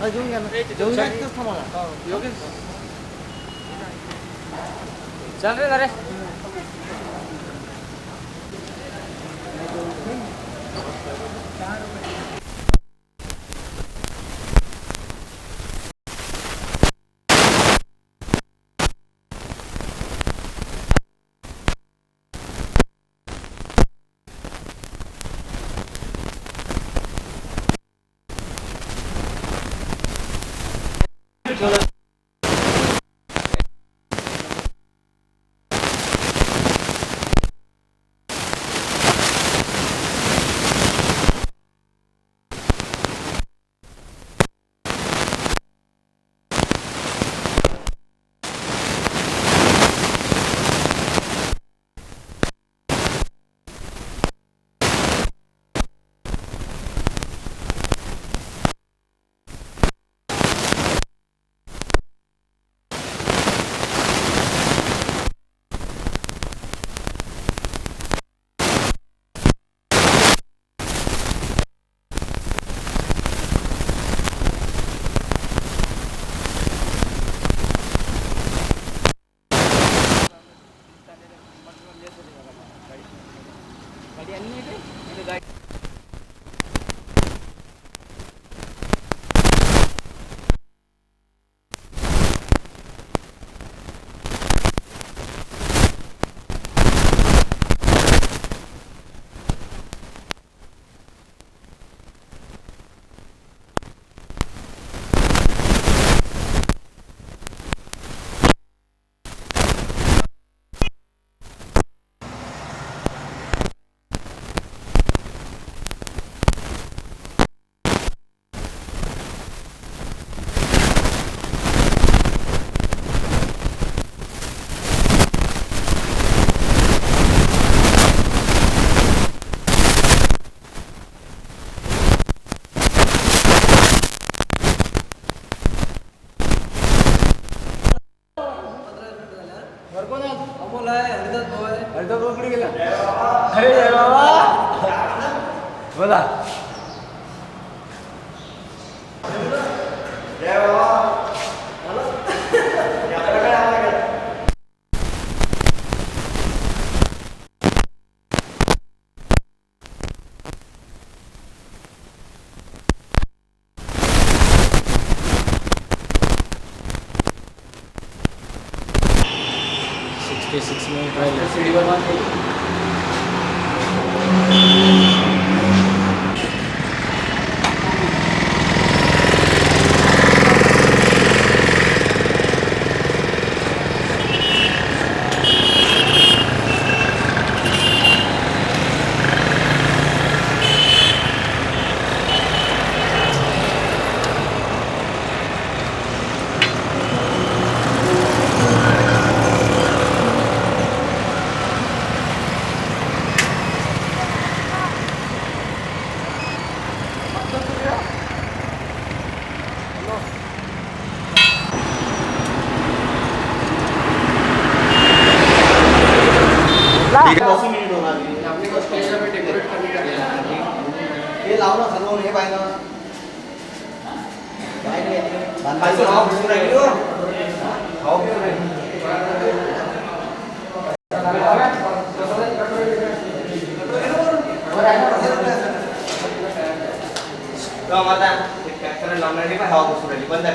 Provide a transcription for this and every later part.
घेऊन घ्या ना जेवून थांबा चल रे अरे अरे बाबा बोला हे लावणं सर्व हे पाहिजे लावणारी पण हवा बसून राहिली बंद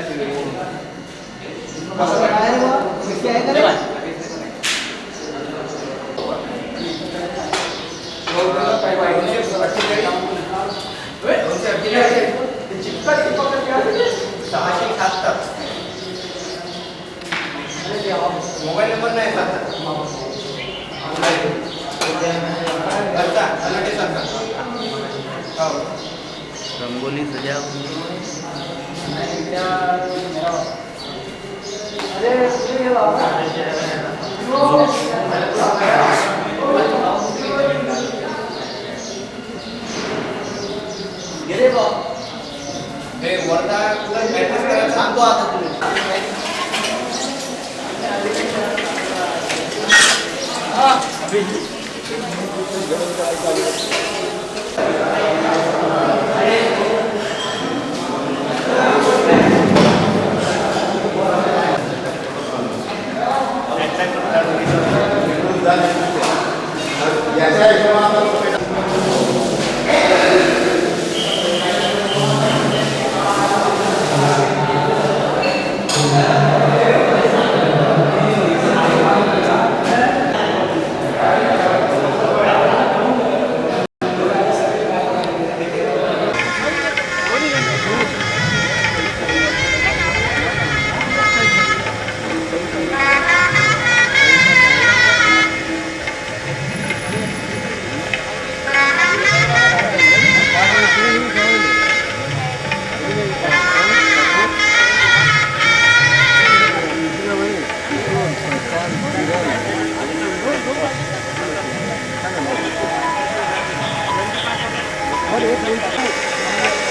मोबाईल नंबर नाही रंगोली सजा वर्धा ऍड्रेस करायला सांगतो आता तुम्ही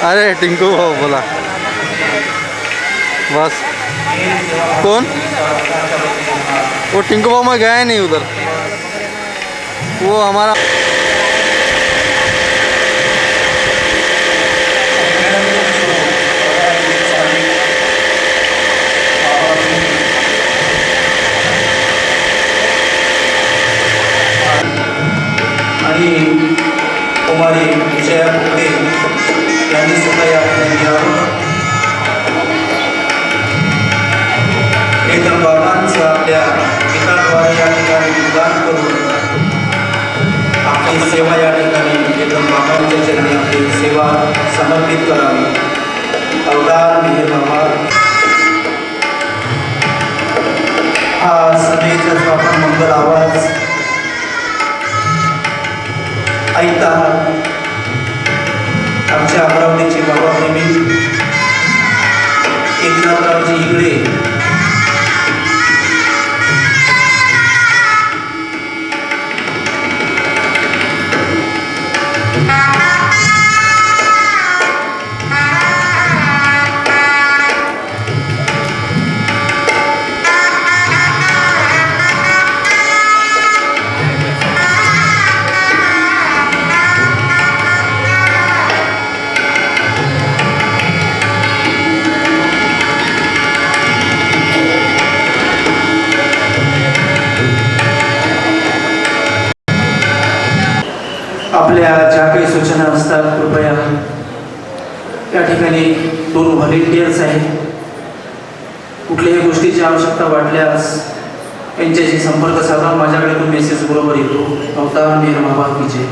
अरे टिंकू भाऊ बोला बस। कौन? वो टिंकू भाऊ मैं गया नहीं उधर, वो हमारा आणि कुमारी विजया फुके यांनी सुद्धा या ठिकाणी यावं. केतन बाबांचं आपल्या पिकाद्वारे या ठिकाणी उद्गान करून आपली सेवा या ठिकाणी केतन बाबांच्या चरणी आपली सेवा समर्पित करावी. अवतार मिहिर बाबा हा सभेचा जो आपण मंगल आवाज ऐकता आमच्या अमरावतीचे बाबा प्रेमी एकनाथरावजी इकडे आपल्या ज्या काही सूचना असतात कृपया त्या ठिकाणी 2 व्हॉलेंटियर्स आहेत. कुठल्याही गोष्टीची आवश्यकता वाटल्यास यांच्याशी संपर्क साधा. माझ्याकडे तो मेसेज बरोबर येतो. अवतार मिहिर बाबा विजय.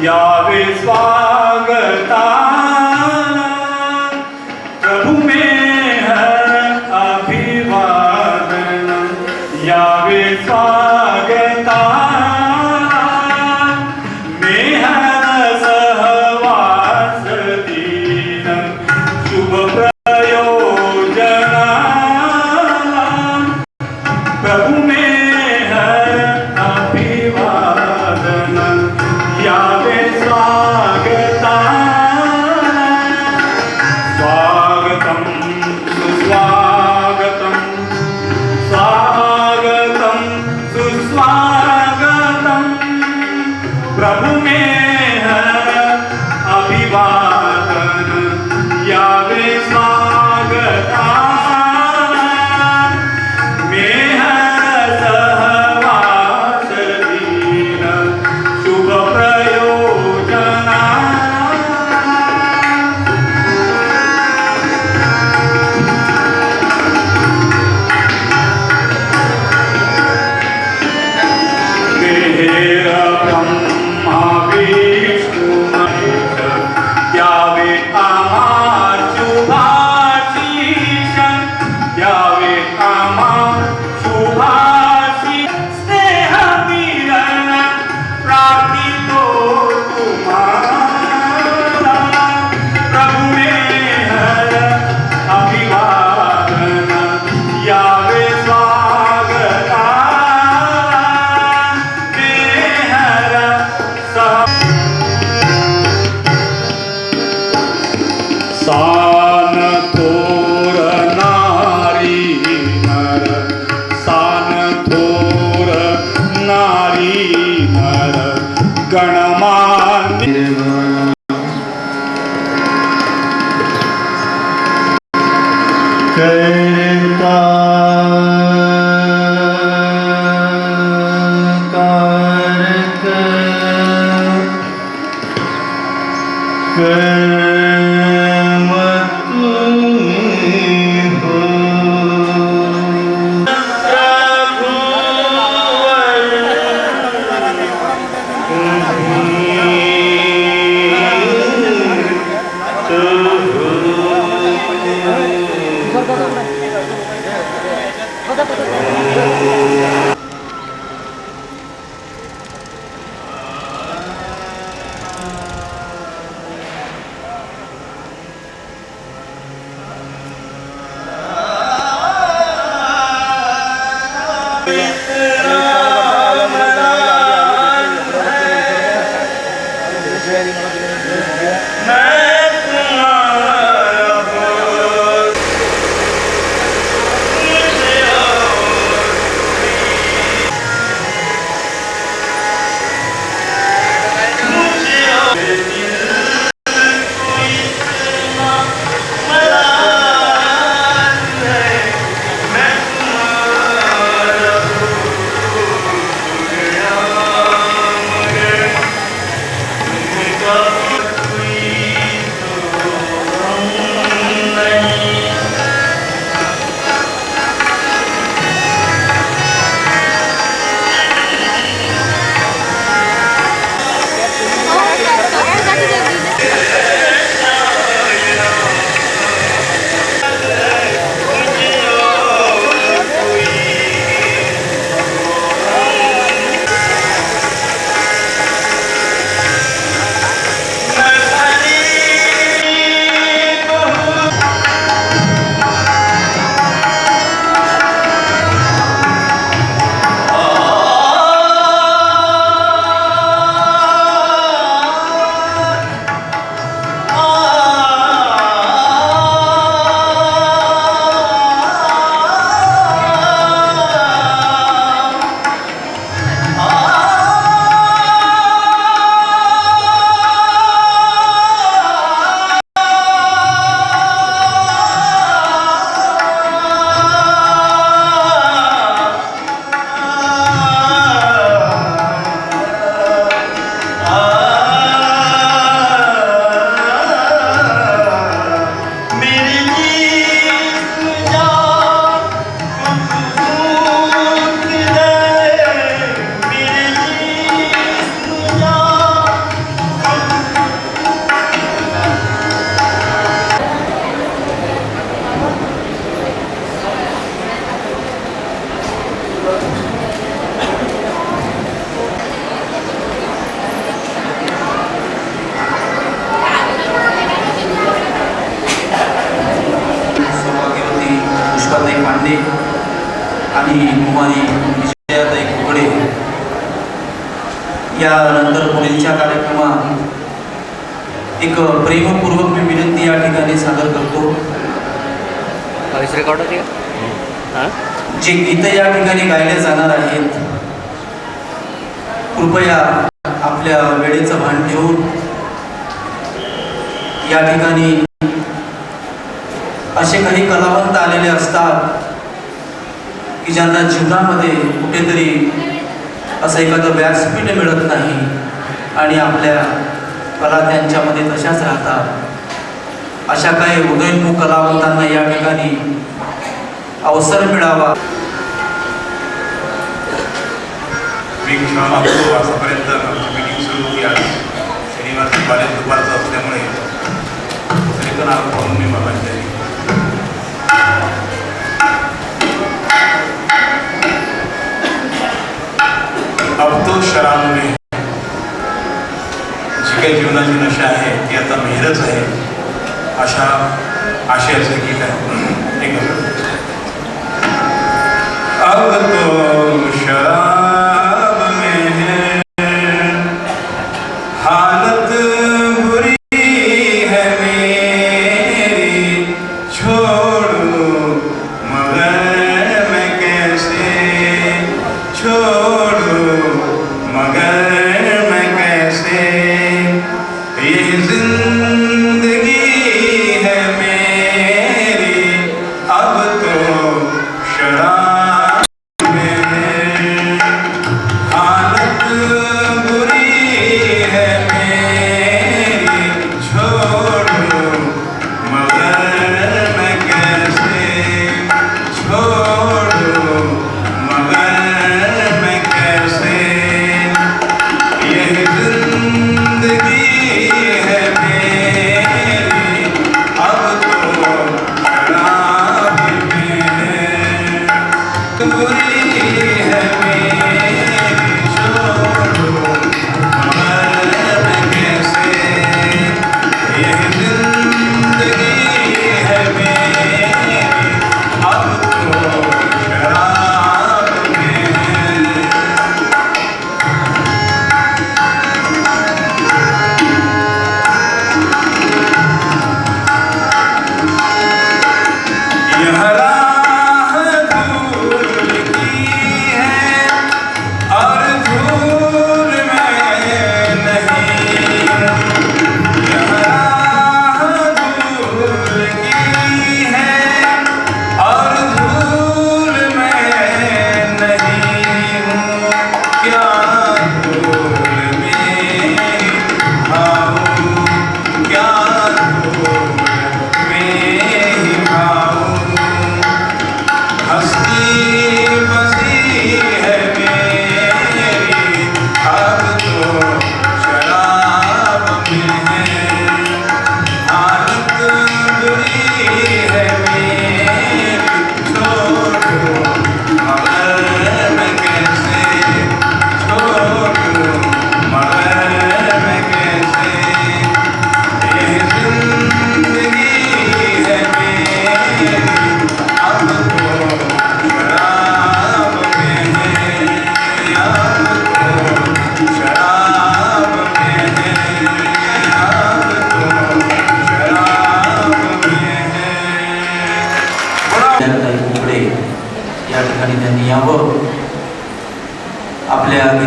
यावे स्वागता प्रभु में है अभिवादन. यावे स्वागता में है सहवास दीन शुभ प्रयोजना. प्रभु में है अभिवादन. यावे स्वागता. स्वागतं सुस्वागतं स्वागतं सुस्वागतं. गणमान्य करता कारक कर्म तुम्हीं हो पुष्पाताई पांडे आणि कुमारी विजयाताई कोकडे यानंतर पुढीलच्या कार्यक्रमात एक प्रेमपूर्वक मी विनंती या ठिकाणी सादर करतो. रेकॉर्ड होती का? जे गीत या ठिकाणी गायले जाणार आहेत कृपया आपल्या वेळेचं भान ठेवून या ठिकाणी असे काही कलावंत आलेले असतात की ज्यांना जीवनामध्ये कुठेतरी असं एखादं व्यासपीठ मिळत नाही आणि आपल्या कला त्यांच्यामध्ये तशाच राहतात. अशा काही उदयोन्मुख कलावंतांना या ठिकाणी अवसर मिळावा. मी क्षमा मागतो. आतापर्यंत आमची मीटिंग सुरू होती. आज शनिवारचं कॉलेज दुपारचं असल्यामुळे तरी पण आज पाहून मी बाबांच्या अब तो शराब में जी काही जीवनाची नशा आहे ती आता मेहरच आहे अशा आशयाचं गीत आहे. एक अब तो शराब में है हालत बुरी है मेरी छोड़ू मगर मैं कैसे छोड़ू मगर मैं कैसे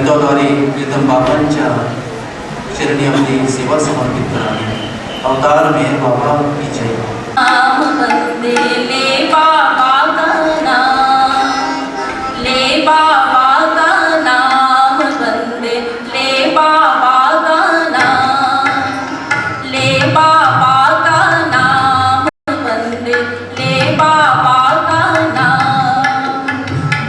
गीताद्वारे प्रीतम बाबांच्या चरणी आपली सेवा समर्पित करावी. अवतार मेहर बाबा की जय. नाम बंदे ले बाबा का नाम, ले बाबा का नाम बंदे, ले बाबा का नाम, ले बाबा का नाम बंदे, ले बाबा का नाम.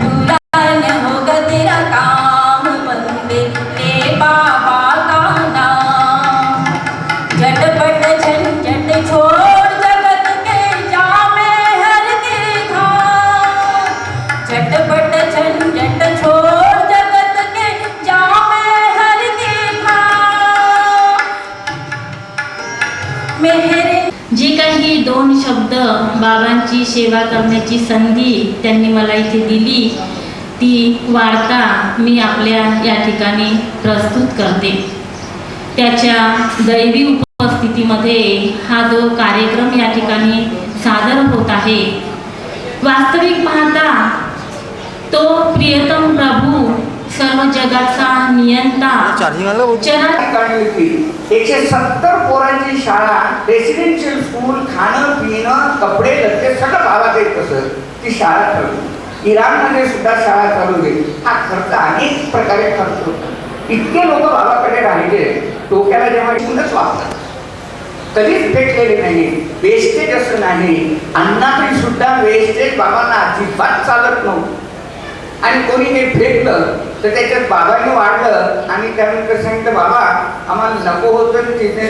बुलान होगा तेरा काम बंदे, ले बाबा का नाम. झटपट झंझट छोड़ जगत के जामे हर देखा, झटपट झंझट छोड़ जगत के जामे हर देखा. मेहरे जे काही 2 शब्द बाबांची सेवा करण्याची संधी त्यांनी मला इथे दिली, ती वार्ता मी आपल्या या ठिकाणी प्रस्तुत करते. त्याच्या दैवी उपस्थितीमध्ये हा जो कार्यक्रम या ठिकाणी सादर होत आहे, वास्तविक पाहता तो प्रियतम प्रभू सर्व जगाचा नियंता चार्जिंग आलं भाऊ? चरण काढली होती. 170 पोरांची शाळा, रेसिडेन्शियल स्कूल, खाणं पिणं कपडे लत्ते सगळं भावात येत असत. ती शाळा चालू. इराणमध्ये सुद्धा शाळा चालू होईल. हा खर्च अनेक प्रकारे खर्च होता. इतके लोक बाबाकडे राहिले, डोक्याला जेव्हा इथूनच वापरतात, कधीच फेकलेले नाही. वेस्टेज असं नाही. अन्नातही सुद्धा वेस्टेज बाबांना अजिबात चालत नव्हतं. आणि कोणी हे फेकलं तर त्याच्यात बाबांनी वाढलं आणि त्यानंतर सांगितलं बाबा आम्हाला नको होतं, तिथे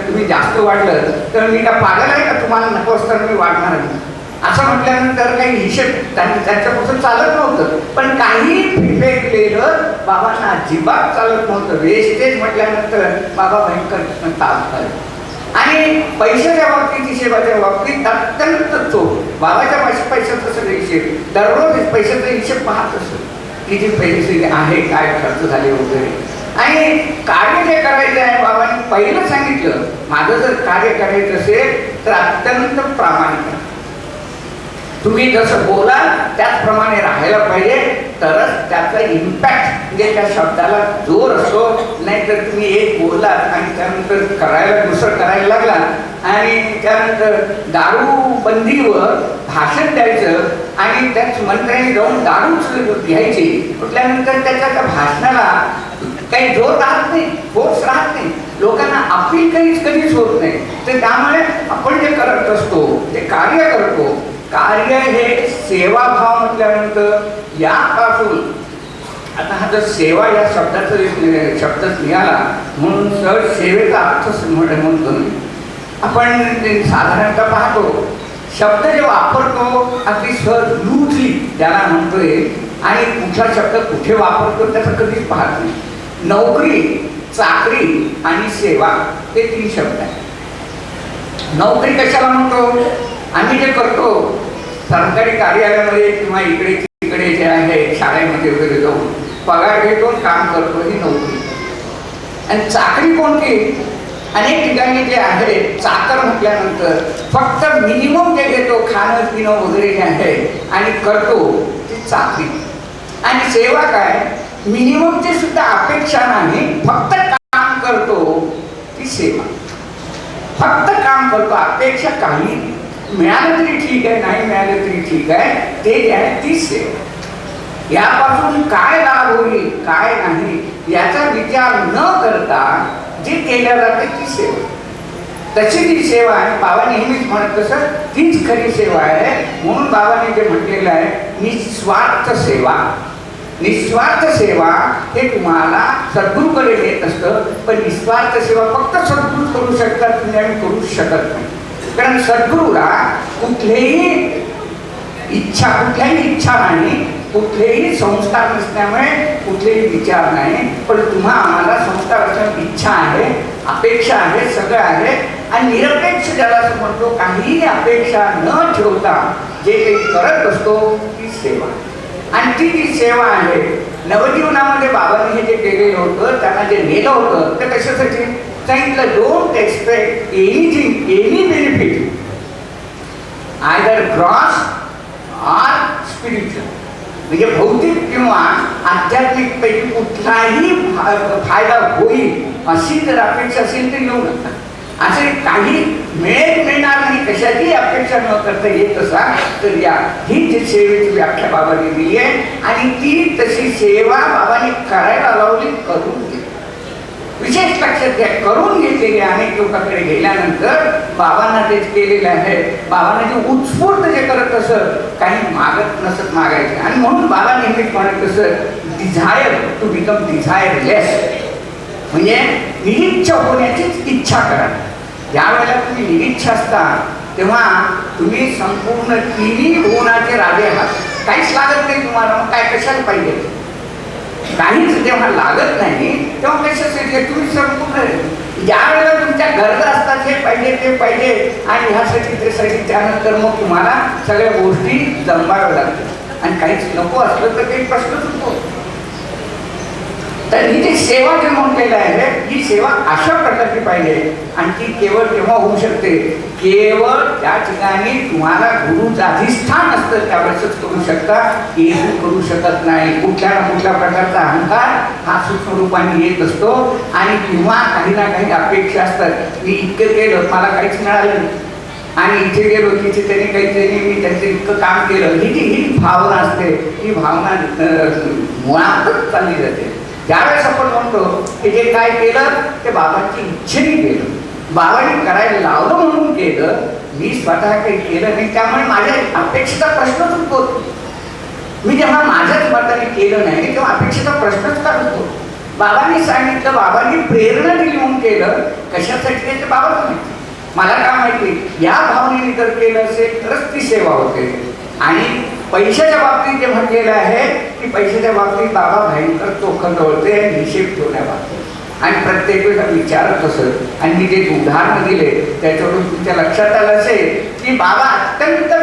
तुम्ही जास्त वाढलं तर मी का पागल आहे का, तुम्हाला नको असताना मी वाढणार नाही असं म्हटल्यानंतर काही हिशेब त्यांच्यापासून चालत नव्हतं. पण काही फेकलेलं बाबांना अजिबात चालत नव्हतं. वेस्टेज म्हटल्यानंतर बाबा भयंकर ताप झाले. आणि पैशाच्या बाबतीत, हिशेबाच्या बाबतीत अत्यंत चोख. बाबाच्या पैशाचं सगळं हिशेब, दररोज पैशाचा हिशेब पाहत असत की जे पैसे आहे, काय खर्च झाले वगैरे. आणि कार्य जे करायचं आहे, बाबांनी पहिलं सांगितलं माझं जर कार्य करायचं असेल तर अत्यंत प्रामाणिक. तुम्ही जसं बोलाल त्याचप्रमाणे राहायला पाहिजे, तरच त्याचा इम्पॅक्ट म्हणजे त्या शब्दाला जोर असतो. नाहीतर तुम्ही एक बोललात आणि त्यानंतर करायला दुसरं करायला लागला आणि त्यानंतर दारूबंदीवर भाषण द्यायचं आणि त्याच मंत्र्यांनी जाऊन दारूच घ्यायची म्हटल्यानंतर त्याच्या त्या भाषणाला काही जोर राहत नाही, फोर्स राहत नाही. लोकांना अपील कधीच होत नाही. तर त्यामुळे आपण जे करत असतो ते कार्य करतो. कार्य हे सेवाभाव म्हटल्यानंतर यापासून आता हा जर सेवा या शब्दाचा शब्द निघाला म्हणून सहज सेवेचा अर्थ म्हणतो. आपण साधारणतः पाहतो शब्द जे वापरतो अगदी सहज लूजली ज्याला म्हणतोय आणि कुठला शब्द कुठे वापरतो त्याचं कधीच पाहत नाही. नोकरी, चाकरी आणि सेवा हे 3 शब्द आहेत. नोकरी कशाला म्हणतो? आम्ही जे करतो सरकारी कार्यालयामध्ये किंवा इकडे तिकडे जे आहे शाळेमध्ये वगैरे जाऊन पगार घेतो, काम करतो, ही नोकरी. आणि चाकरी कोणती? अनेक ठिकाणी जे आहे चाकर म्हटल्यानंतर फक्त मिनिमम जे घेतो, खाणं पिणं वगैरे जे आहे आणि करतो ती चाकरी. आणि सेवा काय? मिनिममची सुद्धा अपेक्षा नाही, फक्त काम करतो ती सेवा. फक्त काम करतो, अपेक्षा काही मिळालं तरी ठीक आहे, नाही मिळालं तरी ठीक आहे, ते जे आहे ती सेवा. यापासून काय लाभ होईल काय नाही याचा विचार न करता जे केल्या जाते ती सेवा. तशी ती सेवा आहे. बाबा नेहमीच म्हणत तसं तीच खरी सेवा आहे. म्हणून बाबांनी जे म्हटलेलं आहे निस्वार्थ सेवा. निस्वार्थ सेवा हे तुम्हाला सद्गुरूकडे येत असतं. पण निस्वार्थ सेवा फक्त सद्गुरू करू शकतात, तुम्ही आम्ही करू शकत नाही. कारण सद्गुरूला कुठलीही इच्छा नाही, कुठलेही संस्कार नसल्यामुळे कुठलेही विचार नाही. पण तुम्हा आम्हाला संस्कार असण्याची इच्छा आहे, अपेक्षा आहे, सगळं आहे. आणि निरपेक्ष ज्याला असं म्हणतो, काहीही अपेक्षा न ठेवता जे काही करत असतो ती सेवा. आणि ती जी सेवा आहे नवजीवनामध्ये बाबांनी हे जे केलेलं होतं, त्यांना जे नेलं होतं ते कशासाठी सांगितलं? Don't expect anything, any benefit either gross or spiritual. म्हणजे भौतिक किंवा आध्यात्मिकपैकी कुठलाही फायदा होईल अशी जर अपेक्षा असेल तर येऊ नका. असे काही मिळणार नाही, कशाची अपेक्षा न करता येत असा तर या ही जी सेवेची व्याख्या बाबांनी दिली आहे आणि ती तशी सेवा बाबांनी करायला लावली, करून घेतली. विशेष लक्षात घ्या, करून घेतलेली अनेक लोकांकडे गेल्यानंतर बाबांना तेच केलेलं आहे. बाबांना जे उत्स्फूर्त जे करत असत, काही मागत नसत मागायचे. आणि म्हणून बाबा नेहमीच म्हणत असत डिझायर टू बिकम डिझायरलेस, म्हणजे निरीच्छ होण्याचीच इच्छा करा. ज्या वेळेला तुम्ही निरीच्छ असता तेव्हा तुम्ही संपूर्ण तिन्ही गुणाचे राजे आहात. काहीच लागत नाही तुम्हाला, मग काय कशाला पाहिजे? काहीच जेव्हा लागत नाही तेव्हा कशासाठी तुम्ही संपूर्ण, ज्या वेळेला तुमच्या गरजा असतात हे पाहिजे ते पाहिजे आणि ह्यासाठी त्यासाठी, त्यानंतर मग तुम्हाला सगळ्या गोष्टी जमवाव्या लागतात. आणि काहीच नको असलं तर काही प्रश्नच नको. तर ही जी सेवा जे म्हटलेलं आहे ही सेवा अशा प्रकारची पाहिजे आणि ती केवळ तेव्हा होऊ शकते, केवळ त्या ठिकाणी तुम्हाला गुरुचं अधिष्ठान असतं त्यावेळेसच करू शकता, एरवी करू शकत नाही. कुठल्या ना कुठल्या प्रकारचा अहंकार हा सूक्ष्म रूपाने येत असतो आणि किंवा काही ना काही अपेक्षा असतात. मी इतकं केलं मला काहीच मिळालं नाही आणि इथे गेलो तिथे त्यांनी काहीतरी मी त्यांचं इतकं काम केलं, ही भावना असते. ही भावना मुळातच चालली जाते. ज्यावेळेस आपण म्हणतो की जे काय केलं ते बाबांची इच्छेने केलं, बाबांनी करायला लावलं म्हणून केलं, मी स्वतः काही केलं नाही, त्यामुळे माझ्या अपेक्षेचा प्रश्नच उद्भवतो. मी जेव्हा माझ्याच मताने केलं नाही तेव्हा अपेक्षेचा प्रश्नच का होतो? बाबांनी सांगितलं, बाबांनी प्रेरणा दिली म्हणून केलं, कशासाठी ते बाबांना माहिती. मला काय माहिती, या भावनेने जर केलं असेल तरच ती सेवा होते. आणि पैशाच्या बाबतीत जे म्हटलेलं आहे की पैशाच्या बाबतीत बाबा भयंकर चोखं जवळते आणि हिशेब ठेवण्याबाबतीत आणि प्रत्येक वेळेला विचारत असत. आणि मी जे उदाहरण दिले त्याच्यावरून तुमच्या लक्षात आलं असेल की बाबा अत्यंत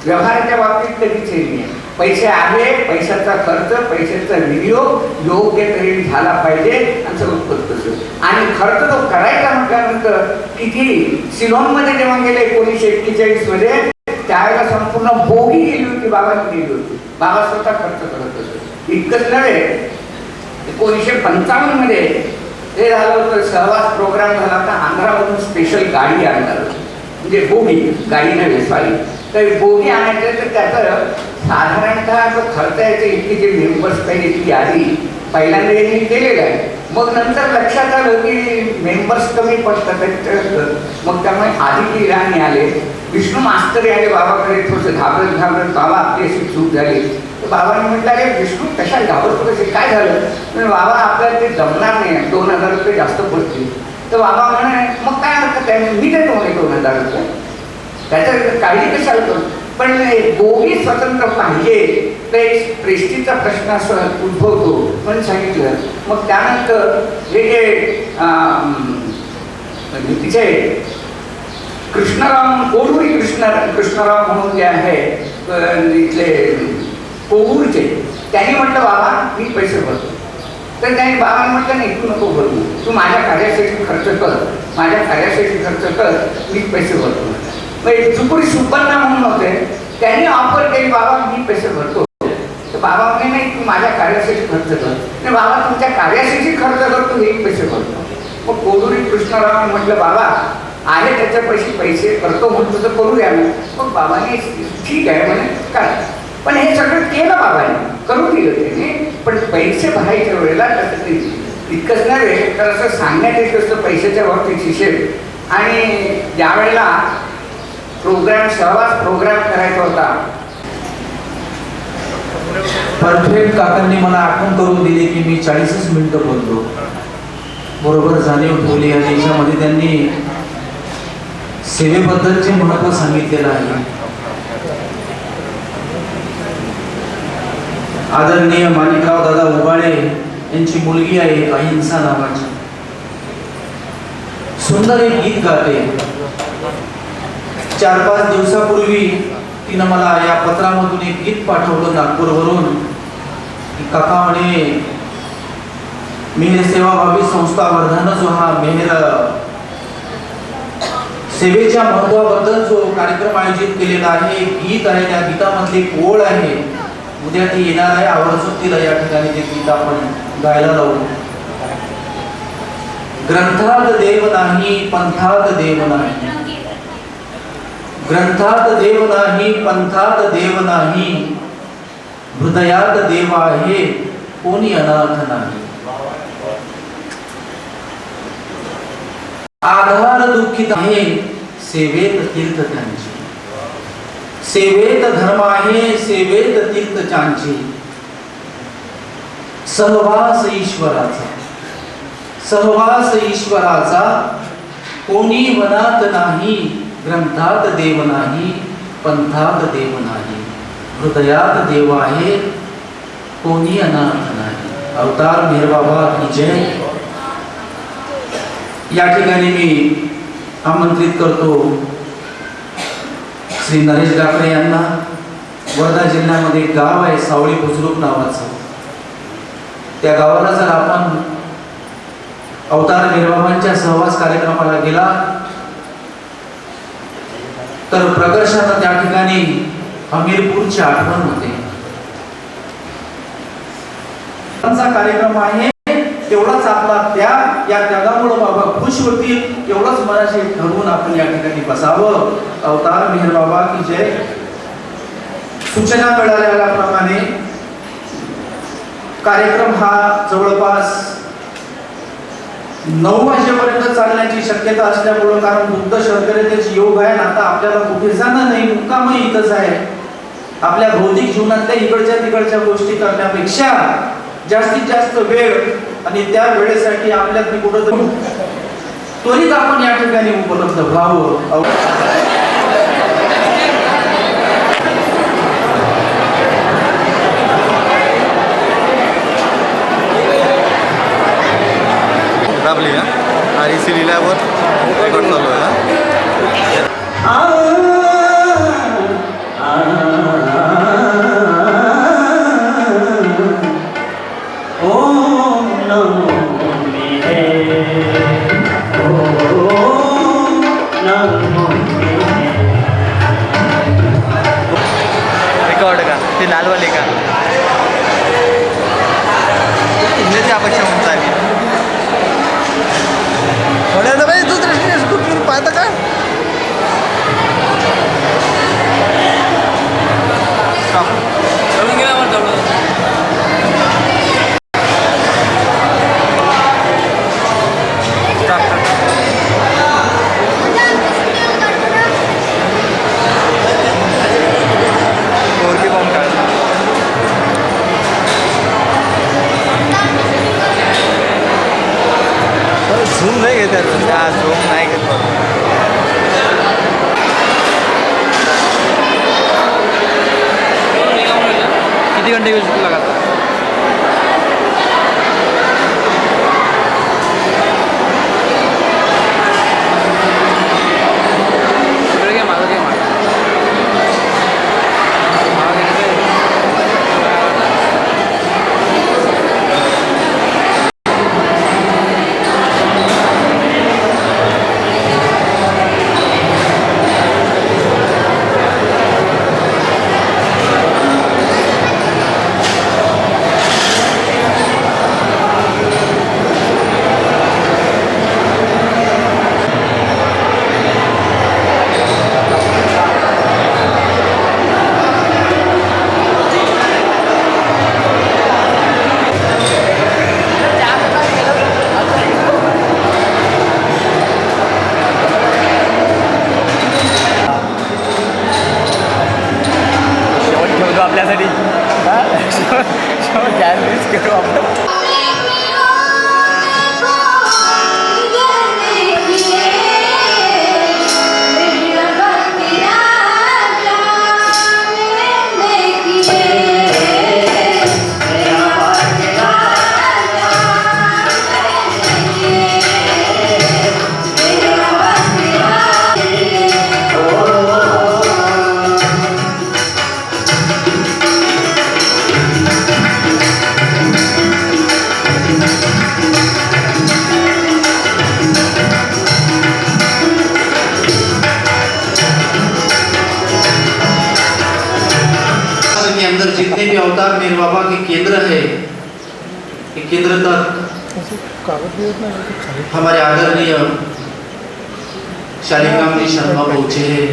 व्यवहाराच्या बाबतीत कधीच नाही. पैसे आहे, पैशाचा खर्च, पैशाचा विनियोग योग्य तरी झाला पाहिजे आणि सगळं करत असत. आणि खर्च तो करायचा म्हटल्यानंतर किती सिलोनमध्ये जेव्हा गेले 1941 मध्ये त्यावेळेला संपूर्ण बोगी गेली होती, बाबांनी गेली होती. बाबा स्वतः खर्च करत असत. इतकंच नव्हे, 1955 मध्ये हे झालं होतं, सहवास प्रोग्राम झाला होता. आंध्रामधून स्पेशल गाडी आणणार होती, म्हणजे बोगी, गाडी नव्हे सॉरी. तर बोगी आणायचं तर त्याचं साधारणतः जो खर्च यायचं इतकी जे मेंबर्स पाहिजे ती यादी पहिल्यांदा यांनी केलेलं आहे. मग नंतर लक्षात आलं की मेंबर्स कमी पडतात, मग त्यामुळे आधी इराणी आले, विष्णू मास्तरी आले बाबाकडे. थोडंसं घाबरत बाबा आपली अशी चूक झाली. तर बाबांनी म्हटलं, अरे विष्णू कशा घाबरतो, कसे काय झालं? पण बाबा आपल्याला ते जमणार नाही, 2000 रुपये जास्त पडतील. तर बाबा म्हणे मग काय हरकत आहे, मी देतो म्हणे 2000 रुपये, त्याच्या काळजी कशाला करू. पण दोघी स्वतंत्र पाहिजे तर एक प्रेस्टीजचा प्रश्न असं उद्भवतो म्हणून सांगितलं. मग त्यानंतर हे जे तिचे कृष्णराव कोडुरी कृष्णराव म्हणून जे आहे इथले कोगूरचे, त्यांनी म्हटलं बाबा मी पैसे भरतो. तर त्यांनी बाबांनी म्हटलं नाही तू नको भरू, तू माझ्या कार्यासाठी खर्च कर, माझ्या कार्यासाठी खर्च कर, मी पैसे भरतो. मग चुकुरी सुब्बण्णा म्हणून होते, त्यांनी ऑफर केली बाबा मी पैसे भरतो. तर बाबा म्हणे नाही तू माझ्या कार्यासाठी खर्च कर. नाही बाबा तुमच्या कार्यासाठी खर्च करतो, हे पैसे भरतो. मग कोडुरी कृष्णराव म्हटलं बाबा आहे त्याच्या पैसे करतो म्हणतो तर करू द्या. मग बाबांनी ठीक आहे म्हणे काय, पण हे सगळं केलं बाबांनी, करू दिलं त्याने. पण पैसे भरायच्या वेळेला कसं इतकंच नव्हे तर असं सांगण्यात येत असतं पैशाच्या बाबतीत हिशेब. आणि ज्या वेळेला सहवास प्रोग्राम करायचा होता, परफेक्ट काकांनी मला आठवण करून दिली की मी 40च मिनिटं बोललो. बरोबर जाणीव ठेवली आणि याच्यामध्ये त्यांनी सेवेबद्दलचे महत्त्व सांगितलेलं आहे. आदरणीय माणिकराव दादा उबाळे यांची मुलगी आहे अहिंसा नावाची, सुंदर एक गीत गाते. 4-5 दिवसापूर्वी तिनं मला या पत्रामधून एक गीत पाठवलं नागपूरवरून. काका म्हणे मेहर सेवाभावी संस्था वर्धानं जो हा मेहर सेवेच्या महत्वाबद्दल जो कार्यक्रम आयोजित केलेला आहे, गीत आहे, त्या गीतामधली एक ओळ आहे, उद्या ती येणार आहे, आवर्जून तिला या ठिकाणी ते गीत आपण गायला लावू. ग्रंथात देव नाही, पंथात देव नाही. ग्रंथात देव नाही, पंथात देव नाही. हृदयात देव आहे, कोणी अनाथ नाही. आधार दुःखित आहे, सेवेत तीर्थ त्यांची. सेवेत धर्म आहे, सेवेत तीर्थ त्यांची. सहवास ईश्वराचा, सहवास ईश्वराचा. कोणी वनात नाही, ग्रंथात देव नाही, पंथात देव नाही. हृदयात देव आहे, कोणी अनाथ नाही. अवतार मेहरबाबा की जय. या ठिकाणी मी आमंत्रित करतो श्री नरेश गाकडे यांना. वर्धा जिल्ह्यामध्ये एक गाव आहे सावळी बुजुर्ग नावाचं. त्या गावाला जर आपण अवतार मेहरबाबांच्या सहवास कार्यक्रमाला गेला तर प्रकर्षानं त्या ठिकाणी हमीरपूरची आठवण होते. कार्यक्रम आहे तेवढाच आपला या त्यागामुळे बाबा खुश होतील, एवढंच मनाशी ठरवून आपण या ठिकाणी बसावं. अवतार मेहर बाबा की जय. सूचना मिळाल्याप्रमाणे कार्यक्रम हा जवळपास 9 वाजेपर्यंत चालण्याची शक्यता असल्यामुळं, कारण बुद्ध शर्करेतेच योग आहे. आता आपल्याला कुठे जाणं नाही, मुक्कामही इथंच आहे. आपल्या भौतिक जीवनातल्या इकडच्या तिकडच्या गोष्टी करण्यापेक्षा जास्तीत जास्त वेळ आणि त्या वेळेसाठी आपल्यात कुठं त्वरित आपण या ठिकाणी उपलब्ध व्हावं. दाबली का आरईसी लिहिल्यावर रेकॉर्ड चालू आहे. रेकॉर्ड का ते लालवाले का इंग्रजी अपेक्षा म्हणून चालेल. थोड्या बाई तू दृष्टीने स्कूट पाहता का जळून गेला मला जवळ. गोरकी बॉम्ब काढ. झूम नाही घेत झूम नाही घेत. किती घंटे घेऊ शकतो लगातार? तिकडे घे, माझं घे, माझं. मेरे बाबा के केंद्र है, ये केंद्र तक हमारे आदरणीय शालिग्राम जी शर्मा पहुंचे हैं।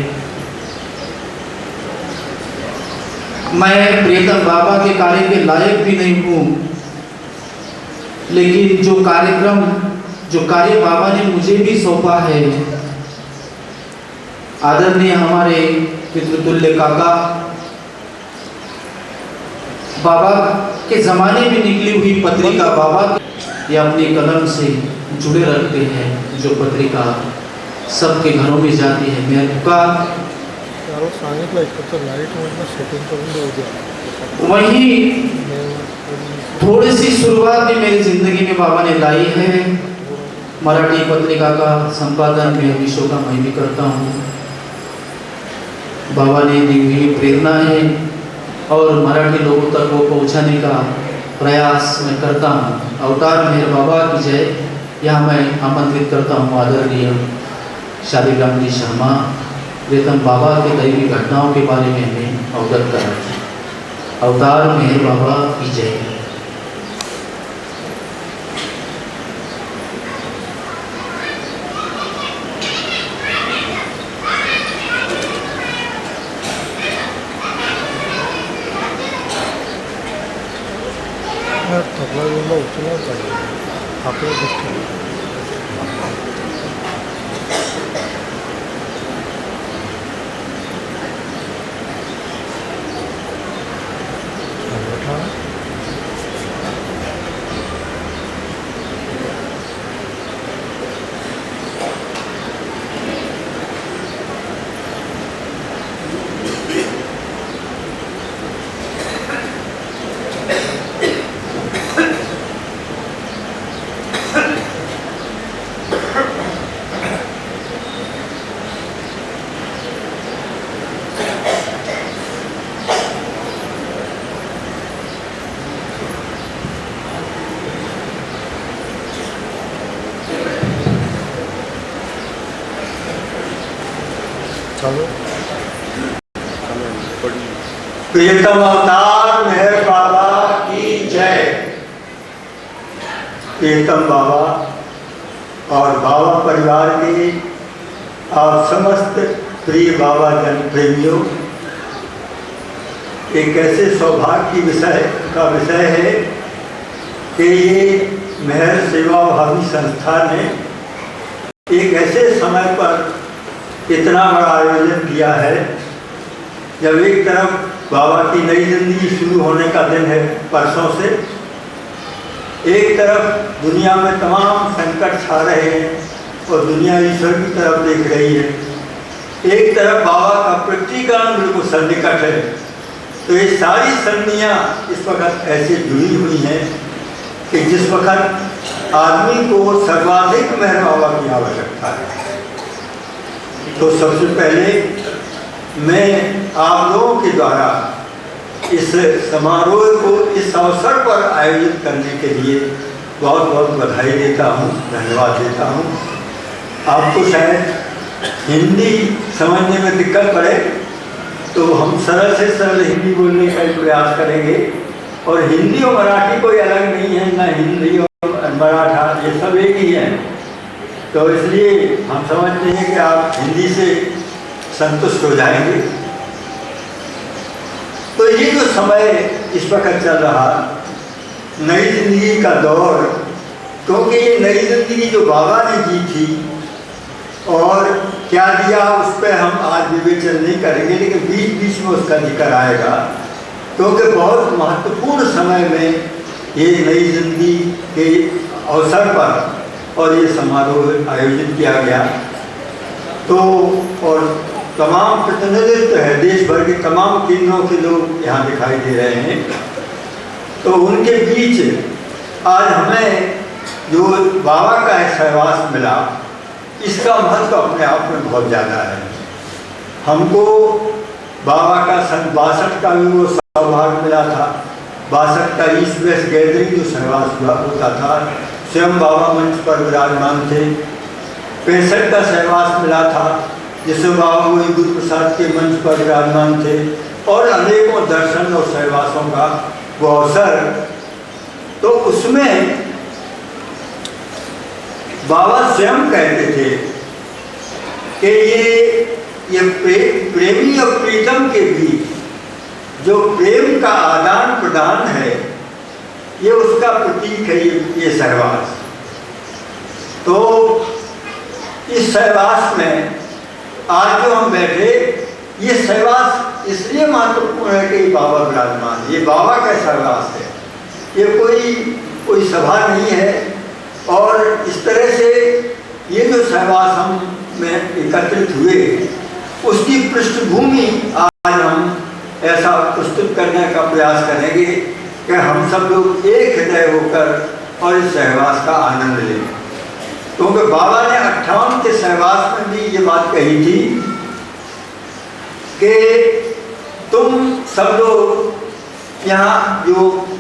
मैं प्रियतम बाबा के कार्य के लायक भी नहीं हूँ, लेकिन जो कार्य बाबा ने मुझे भी सौंपा है, आदरणीय हमारे पितृतुल्य काका बाबा के जमाने में निकली हुई पत्रिका बाबा ये अपनी कलम से जुड़े रखते हैं, जो पत्रिका सबके घरों में जाती है। मैं वही थोड़ी सी शुरुआत भी मेरी जिंदगी में बाबा ने लाई है। मराठी पत्रिका का संपादन मैं विश्व का मैं भी करता हूँ। बाबा ने दी हुई प्रेरणा है और मराठी लोगों तक वो पहुँचाने का प्रयास मैं करता हूँ। अवतार मेहर बाबा की जय। यहाँ मैं आमंत्रित करता हूँ आदरणीय शालिग्राम जी शर्मा, प्रियतम बाबा के दैवी घटनाओं के बारे में हमें अवगत कराएं। अवतार मेहर बाबा की जय। प्रियतम अवतार मेहर बाबा की जय। प्रियतम बाबा और बाबा परिवार के आप समस्त प्रिय बाबा जन प्रेमियों, एक ऐसे सौभाग्य का विषय है कि ये मेहर सेवा भावी संस्था ने एक ऐसे समय पर इतना बड़ा आयोजन किया है, जब एक तरफ बाबा की नई जिंदगी शुरू होने का दिन है परसों से, एक तरफ दुनिया में तमाम संकट छा रहे हैं और दुनिया ईश्वर की तरफ देख रही है, एक तरफ बाबा का प्रकटीकरण बिल्कुल सन्निकट है। तो ये सारी संधियाँ इस वक्त ऐसे जुड़ी हुई हैं कि जिस वक्त आदमी को सर्वाधिक मेहर बाबा की आवश्यकता है। तो सबसे पहले मैं आप लोगों के द्वारा इस समारोह को इस अवसर पर आयोजित करने के लिए बहुत बहुत बधाई देता हूँ, धन्यवाद देता हूँ। आपको शायद हिंदी समझने में दिक्कत पड़े तो हम सरल से सरल हिंदी बोलने का प्रयास करेंगे। और हिंदी और मराठी कोई अलग नहीं है, ना हिंदी और मराठा ये सब एक ही है। तो इसलिए हम समझते हैं कि आप हिंदी से संतुष्ट हो जाएंगे। तो ये जो समय इस वक्त चल रहा नई जिंदगी का दौर, क्योंकि ये नई जिंदगी जो बाबा ने जी थी और क्या दिया उस पर हम आज विवेचन नहीं करेंगे, लेकिन बीच बीच में उसका जिक्र आएगा, क्योंकि बहुत महत्वपूर्ण समय में ये नई जिंदगी के अवसर पर और ये समारोह आयोजित किया गया। तो और तमाम प्रतिनिधित्व है, देश भर के तमाम केंद्रों के लोग यहाँ दिखाई दे रहे हैं। तो उनके बीच आज हमें जो बाबा का सहवास मिला, इसका महत्व अपने आप में बहुत ज़्यादा है। हमको बाबा का 62 का भी वो सौभाग्य मिला था। 62 का ईस्ट वेस्ट गैदरिंग जो सहवास होता था, स्वयं बाबा मंच पर विराजमान थे। 65 का सहवास मिला था, जिसमें बाबा वही गुरु प्रसाद के मंच पर विराजमान थे। और अनेकों दर्शन और सहवासों का वो अवसर, तो उसमें बाबा स्वयं कहते थे कि ये प्रेमी और प्रीतम के बीच जो प्रेम का आदान प्रदान है, ये उसका प्रतीक है ये सहवास। तो इस सहवास में आज जो हम बैठे, ये सहवास इसलिए महत्वपूर्ण है कि बाबा विराजमान, ये बाबा का सहवास है, ये कोई सभा नहीं है। और इस तरह से ये जो सहवास हम में एकत्रित हुए, उसकी पृष्ठभूमि आज हम ऐसा प्रस्तुत करने का प्रयास करेंगे कि हम सब लोग एक हृदय होकर और इस सहवास का आनंद लें। क्योंकि बाबा ने 58 के सहवास में भी ये बात कही थी कि तुम सब लोग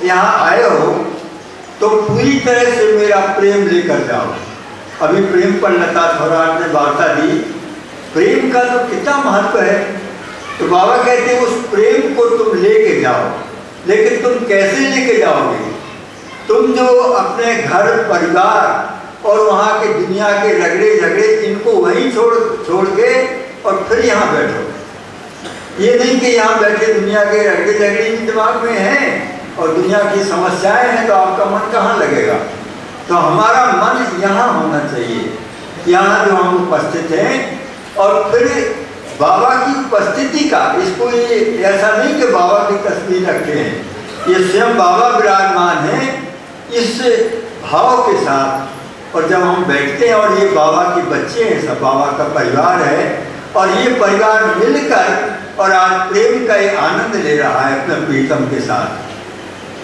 यहाँ आए हो तो पूरी तरह से मेरा प्रेम लेकर जाओ। अभी प्रेम पर लता थोराट ने वार्ता दी, प्रेम का तो कितना महत्व है। तो बाबा कहते हैं उस प्रेम को तुम लेके जाओ, लेकिन तुम कैसे लेके जाओगे? तुम जो अपने घर परिवार और वहाँ के दुनिया के रगड़े झगड़े, इनको वहीं छोड़ के और फिर यहाँ बैठो। ये नहीं कि यहाँ बैठे दुनिया के रगड़े झगड़े भी दिमाग में हैं और दुनिया की समस्याएं हैं, तो आपका मन कहाँ लगेगा? तो हमारा मन यहाँ होना चाहिए, यहाँ जो हम उपस्थित हैं। और फिर बाबा की उपस्थिति का, इसको ये ऐसा नहीं कि बाबा की तस्वीर रखे हैं, ये स्वयं बाबा विराजमान है इस भाव के साथ। और जब हम बैठते हैं और ये बाबा के बच्चे हैं, सब बाबा का परिवार है, और ये परिवार मिलकर और आज प्रेम का ये आनंद ले रहा है अपने प्रीतम के साथ,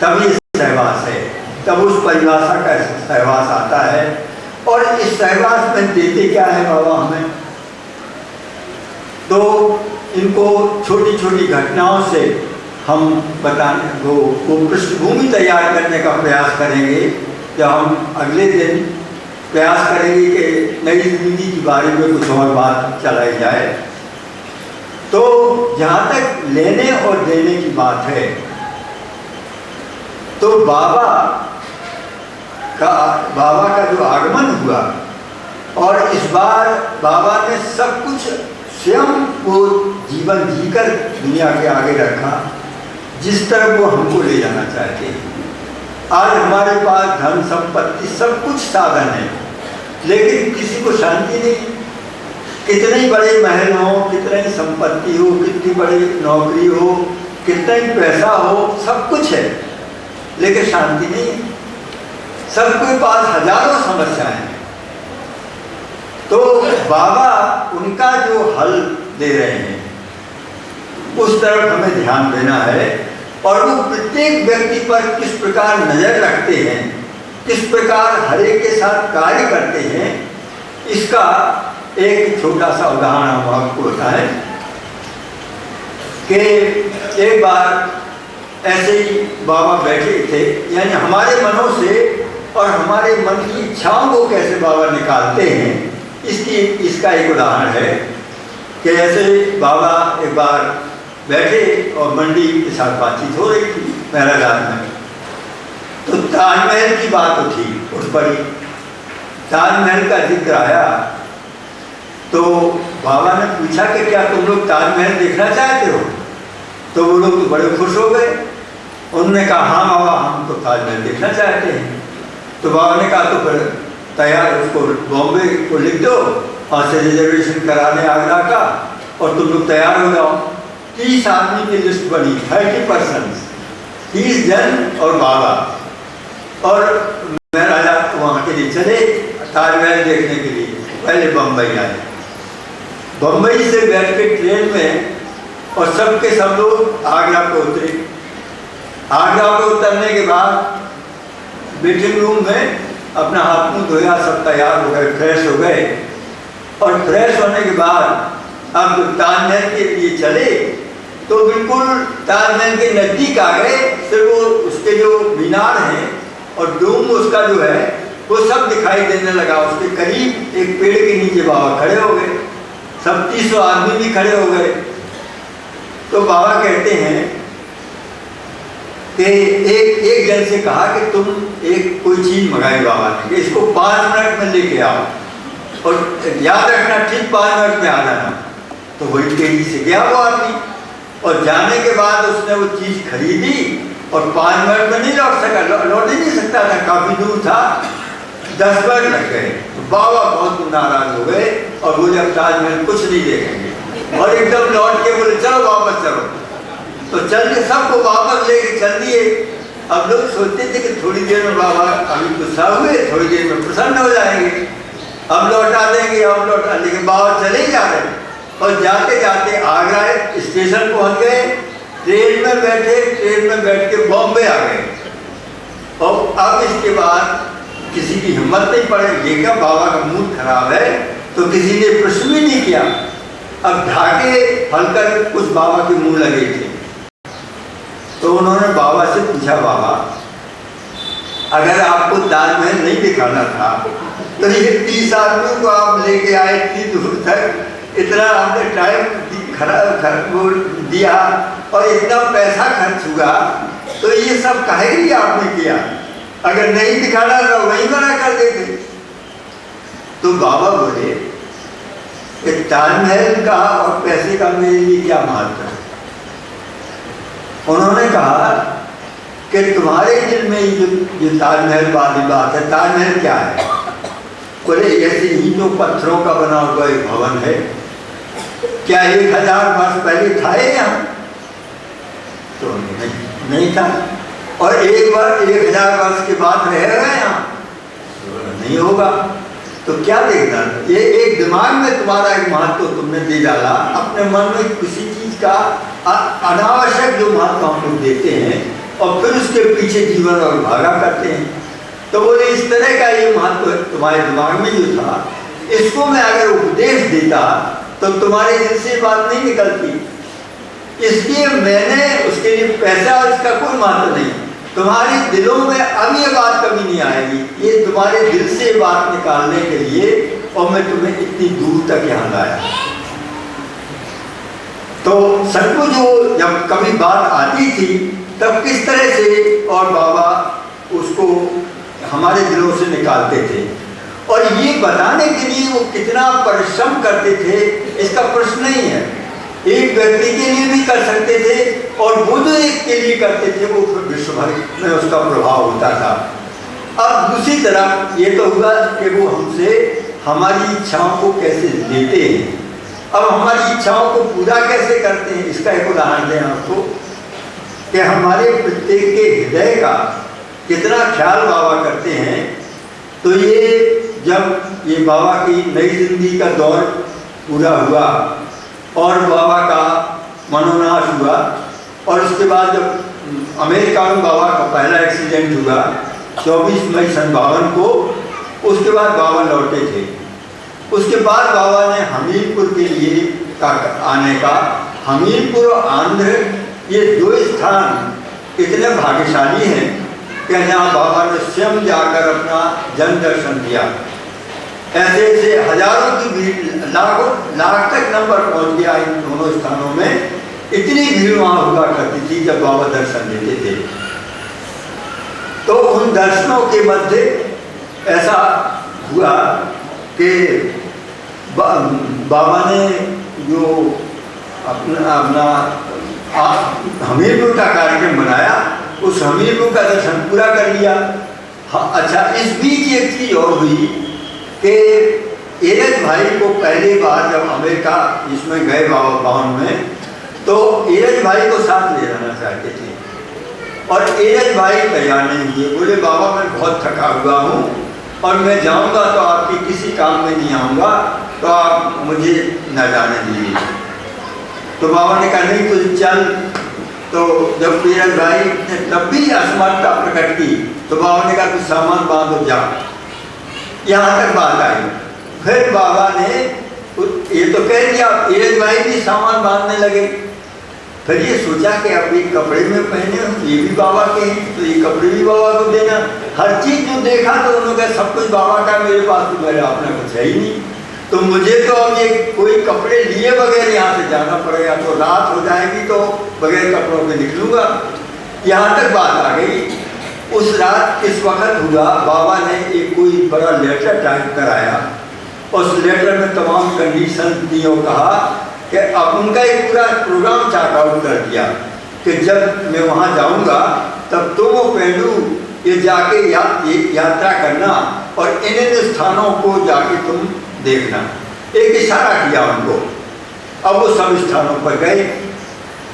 तब ये सहवास है, तब उस परिभाषा का सहवास आता है। और इस सहवास में देते क्या है बाबा हमें? तो इनको छोटी छोटी घटनाओं से हम बताने वो पृष्ठभूमि तैयार करने का प्रयास करेंगे। जब हम अगले दिन प्रयास करेंगे कि नई जिंदगी के बारे में कुछ और बात चलाई जाए। तो जहाँ तक लेने और देने की बात है, तो बाबा का जो आगमन हुआ, और इस बार बाबा ने सब कुछ स्वयं को जीवन जीकर दुनिया के आगे रखा जिस तरह वो हमको ले जाना चाहते हैं। आज हमारे पास धन संपत्ति सब कुछ साधन है, लेकिन किसी को शांति नहीं। कितने ही बड़े महल हो, कितनी ही संपत्ति हो, कितनी बड़ी नौकरी हो, कितना ही पैसा हो, सब कुछ है, लेकिन शांति नहीं है। सबके पास हजारों समस्याएं हैं। तो बाबा उनका जो हल दे रहे हैं, उस तरफ हमें ध्यान देना है। और वो प्रत्येक व्यक्ति पर किस प्रकार नजर रखते हैं, किस प्रकार हर एक के साथ कार्य करते हैं, इसका एक छोटा सा उदाहरण हम आपको बताएं कि एक बार ऐसे ही बाबा बैठे थे, यानी हमारे मनों से और हमारे मन की इच्छाओं को कैसे बाबा निकालते हैं, इसका एक उदाहरण है कि ऐसे बाबा एक बार बैठे और मंडी के साथ बातचीत हो रही थी महराजान में। तो ताजमहल की बात उठ पड़ी, ताजमहल का जिक्र आया। तो बाबा ने पूछा कि क्या तुम लोग ताजमहल देखना चाहते हो? तो वो लोग बड़े खुश हो गए। उन्होंने कहा हाँ बाबा, हम तो ताजमहल देखना चाहते हैं। तो बाबा ने कहा तो फिर तैयार, उसको बॉम्बे को लिख दो और से रिजर्वेशन करा दें आगरा का, और तुम लोग तैयार हो जाओ। 30 आदमी की लिस्ट बनी, 30%, 30 जन और बाबा। और महाराजा वहाँ के लिए चले ताजमहल देखने के लिए। पहले बम्बई आए, बम्बई से बैठ के ट्रेन में और सबके सब लोग आगरा को उतरे। आगरा को उतरने के बाद मीटिंग रूम में अपना हाथ मुँह धोया, सब तैयार हो गए, फ्रेश हो गए। और फ्रेश होने के बाद अब ताजमहल के लिए चले तो बिल्कुल ताजमहल के नज़दीक आ गए। फिर वो उसके जो मीनार हैं और डूम उसका जो है वो सब दिखाई देने लगा। उसके करीब एक पेड़ के नीचे बाबा खड़े हो गए, सब 300 आदमी भी खड़े हो गए। तो बाबा कहते हैं कि एक जन से कहा कि तुम एक कोई चीज़ मंगाई बाबा ने कि इसको 5 मिनट में लेके आओ और याद रखना ठीक 5 मिनट में आ जाना। तो वही तेजी से गया वो आदमी और जाने के बाद उसने वो चीज़ खरीदी और 5 मिनट में नहीं लौट सका, लौट ही नहीं सकता था, काफ़ी दूर था, 10 मिनट लग गए। तो बाबा बहुत नाराज हो गए और बोले अब ताजमहल कुछ नहीं देखेंगे और एकदम लौट के बोले चलो वापस चलो। तो चल के सबको वापस लेके चल दिए। अब लोग सोचते थे कि थोड़ी देर में बाबा अभी गुस्सा हुए, थोड़ी देर में प्रसन्न हो जाएंगे, अब लौटा देंगे, अब लौटा, लेकिन बाबा चले ही जा रहे और जाते जाते आगरा स्टेशन पहुंच गए, ट्रेन में बैठे, ट्रेन में बैठ के बॉम्बे आ गए। और अब इसके बाद किसी की हिम्मत नहीं पड़े, ये क्या बाबा का मूड खराब है, तो किसी ने प्रश्न भी नहीं किया। अब ढाके हलकर कुछ बाबा के मुंह लगे थे, तो उन्होंने बाबा से पूछा, बाबा अगर आपको ताजमहल नहीं दिखाना था तो ये 30 आदमियों को आप लेके आए इतनी दूर तक, इतना आपने टाइम खराब दिया और इतना पैसा खर्च हुआ, तो ये सब काहे लिए आपने किया? अगर नहीं दिखाना तो वही मना कर देते। तो बाबा बोले कि ताजमहल का और पैसे का मेरे लिए क्या महत्व है? उन्होंने कहा कि तुम्हारे दिल में ये ताजमहल वाली बात है, ताजमहल क्या है? बोले ऐसे ईंटों पत्थरों का बना हुआ एक भवन है, क्या 1000 वर्ष पहले था यहाँ? तो नहीं था। और एक बार 1000 वर्ष के बाद रहेगा यहाँ? तो नहीं होगा। तो क्या देखना, ये एक दिमाग में तुम्हारा एक महत्व तुमने दे डाला, अपने मन में किसी चीज का अनावश्यक जो महत्व हम लोग देते हैं और फिर उसके पीछे जीवन और भागा करते हैं। तो बोले इस तरह का ये महत्व तुम्हारे दिमाग में जो था, इसको मैं अगर उपदेश देता तो तुम्हारे दिल से बात नहीं निकलती, इसलिए मैंने उसके लिए पैसा, इसका कोई महत्व नहीं, तुम्हारे दिलों में अब ये बात कभी नहीं आएगी, ये तुम्हारे दिल से बात निकालने के लिए और मैं तुम्हें इतनी दूर तक यहाँ लाया। तो सबको जो जब कभी बात आती थी तब किस तरह से और बाबा उसको हमारे दिलों से निकालते थे और ये बताने के लिए वो कितना परिश्रम करते थे, इसका प्रश्न नहीं है। एक व्यक्ति के लिए भी कर सकते थे और वो जो एक के लिए करते थे वो फिर विश्व भर में उसका प्रभाव होता था। अब दूसरी तरफ ये तो हुआ कि वो हमसे हमारी इच्छाओं को कैसे लेते हैं, अब हमारी इच्छाओं को पूरा कैसे करते हैं, इसका एक उदाहरण दें आपको कि हमारे प्रत्येक के हृदय का कितना ख्याल बाबा करते हैं। तो ये जब ये बाबा की नई जिंदगी का दौर पूरा हुआ और बाबा का मनोनाश हुआ और उसके बाद जब अमेरिका में बाबा का पहला एक्सीडेंट हुआ 24 मई 1952 को, उसके बाद बाबा लौटे थे। उसके बाद बाबा ने हमीरपुर के लिए आने का, हमीरपुर और आंध्र ये 2 स्थान इतने भाग्यशाली हैं कि यहाँ बाबा ने स्वयं जाकर अपना जन्म दर्शन दिया। ऐसे ऐसे हजारों की भीड़, लाख तक नंबर पहुँच गया इन दोनों स्थानों में, इतनी भीड़ वहाँ हुआ करती थी जब बाबा दर्शन देते थे। तो उन दर्शनों के मध्य ऐसा हुआ कि बाबा ने जो अपना हमीरपुर का कार्यक्रम बनाया, उस हमीरपुर का दर्शन पूरा कर लिया। हाँ, अच्छा, इस बीच एक चीज और हुई कि एरज भाई को पहली बार जब अमेरिका इसमें गए बाबा भवन में, तो एरज भाई को साथ ले जाना चाहते थे और एरज भाई तैयार नहीं हुए। बोले बाबा मैं बहुत थका हुआ हूँ और मैं जाऊँगा तो आपके किसी काम में नहीं आऊँगा, तो आप मुझे न जाने दीजिए। तो बाबा ने कहा नहीं तुझे चल। तो जब एरज भाई ने तब भी असमर्थता प्रकट की तो बाबा ने कहा तू सामान बांधो जा। यहाँ तक बात आई। फिर बाबा ने ये तो कह दिया, एरज भाई भी सामान बांधने लगे। फिर ये सोचा कि अब ये कपड़े में पहने ये भी बाबा के हैं तो ये कपड़े भी बाबा को देना। हर चीज़ जो देखा तो उन्होंने कहा सब कुछ बाबा का, मेरे पास तो मेरा अपना कुछ है ही नहीं, तो मुझे तो अब ये कोई कपड़े लिए बगैर यहाँ से जाना पड़ेगा, तो रात हो जाएगी तो बगैर कपड़ों के निकलूँगा। यहाँ तक बात आ गई। उस रात इस वक्त हुआ, बाबा ने एक कोई बड़ा लेटर टाइप कराया। उस लेटर में तमाम कंडीशन दी और कहा कि अब उनका एक पूरा प्रोग्राम चार्ट आउट कर दिया कि जब मैं वहाँ जाऊँगा तब तो वो पहलू ये जाके यात्रा करना और इन स्थानों को जाके तुम देखना। एक इशारा किया उनको। अब वो सब स्थानों पर गए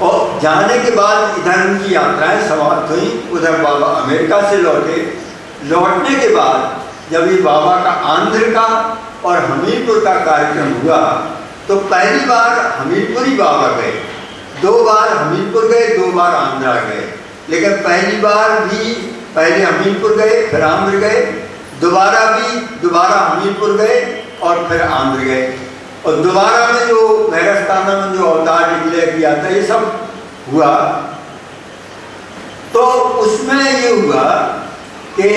और जाने के बाद इधर उनकी यात्राएं समाप्त हुई। उधर बाबा अमेरिका से लौटे। लौटने के बाद जब ये बाबा का आंध्र का और हमीरपुर का कार्यक्रम हुआ तो पहली बार हमीरपुर ही बाबा गए, 2 बार हमीरपुर गए, 2 बार आंध्रा गए। लेकिन पहली बार भी पहले हमीरपुर गए, फिर आंध्र गए, दोबारा हमीरपुर गए और फिर आंध्र गए। और दोबारा में जो महरस्ताना में जो अवतार डिक्लेयर किया था ये सब हुआ। तो उसमें ये हुआ कि